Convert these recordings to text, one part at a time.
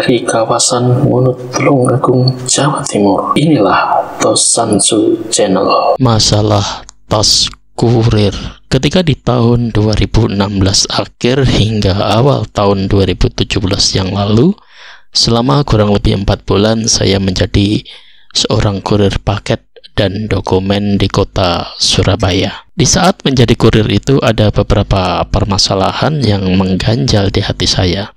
dari kawasan Wunut Tulungagung, Jawa Timur. Inilah Tosansu Channel. Masalah tas kurir. Ketika di tahun 2016 akhir hingga awal tahun 2017 yang lalu, selama kurang lebih 4 bulan saya menjadi seorang kurir paket dan dokumen di kota Surabaya. Di saat menjadi kurir itu ada beberapa permasalahan yang mengganjal di hati saya.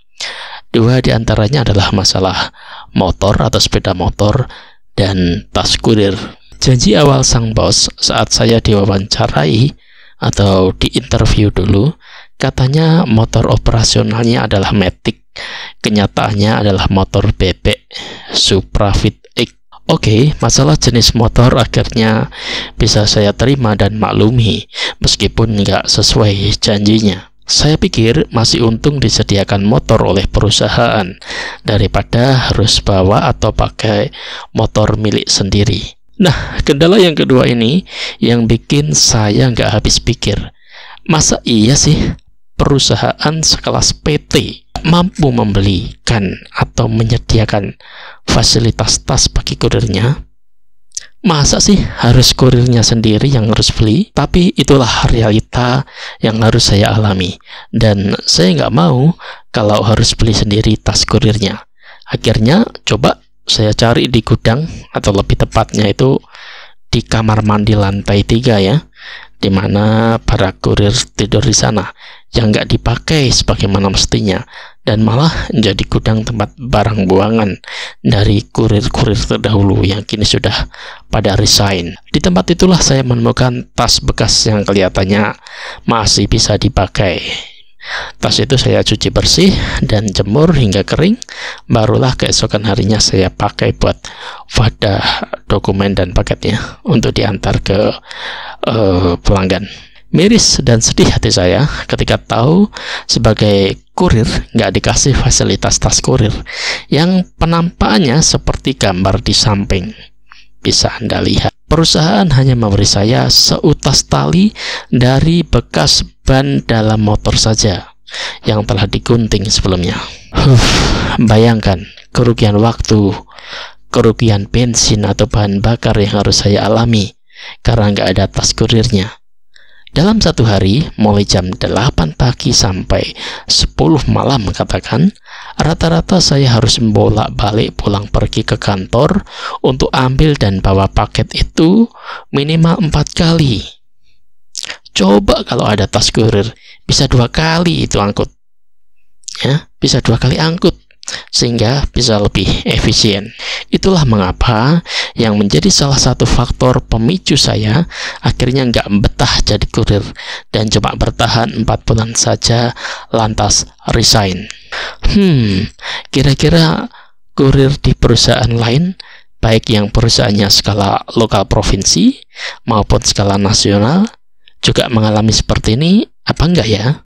2 di antaranya adalah masalah motor atau sepeda motor dan tas kurir. Janji awal sang bos saat saya diwawancarai atau diinterview dulu, katanya motor operasionalnya adalah Matic, kenyataannya adalah motor bebek Supra Fit X. Oke, masalah jenis motor akhirnya bisa saya terima dan maklumi meskipun nggak sesuai janjinya. Saya pikir masih untung disediakan motor oleh perusahaan daripada harus bawa atau pakai motor milik sendiri. Nah, kendala yang kedua ini yang bikin saya nggak habis pikir. Masa iya sih perusahaan sekelas PT mampu membelikan atau menyediakan fasilitas tas bagi kurirnya? Masa sih harus kurirnya sendiri yang harus beli? Tapi itulah realita yang harus saya alami, dan saya nggak mau kalau harus beli sendiri tas kurirnya. Akhirnya coba saya cari di gudang, atau lebih tepatnya itu di kamar mandi lantai 3 ya, dimana para kurir tidur di sana, yang nggak dipakai sebagaimana mestinya, dan malah menjadi gudang tempat barang buangan dari kurir-kurir terdahulu yang kini sudah pada resign. Di tempat itulah saya menemukan tas bekas yang kelihatannya masih bisa dipakai. Tas itu saya cuci bersih dan jemur hingga kering, barulah keesokan harinya saya pakai buat wadah dokumen dan paketnya untuk diantar ke pelanggan. Miris dan sedih hati saya ketika tahu sebagai kurir nggak dikasih fasilitas tas kurir yang penampakannya seperti gambar di samping. Bisa Anda lihat, perusahaan hanya memberi saya seutas tali dari bekas ban dalam motor saja yang telah digunting sebelumnya. Bayangkan kerugian waktu, kerugian bensin atau bahan bakar yang harus saya alami karena nggak ada tas kurirnya. Dalam satu hari, mulai jam 8 pagi sampai 10 malam katakan, rata-rata saya harus bolak-balik pulang pergi ke kantor untuk ambil dan bawa paket itu minimal 4 kali. Coba kalau ada tas kurir, bisa 2 kali itu angkut. Ya, bisa 2 kali angkut, sehingga bisa lebih efisien. Itulah mengapa yang menjadi salah satu faktor pemicu saya akhirnya nggak betah jadi kurir dan cuma bertahan 4 bulan saja lantas resign. Kira-kira kurir di perusahaan lain, baik yang perusahaannya skala lokal provinsi maupun skala nasional, juga mengalami seperti ini apa enggak ya?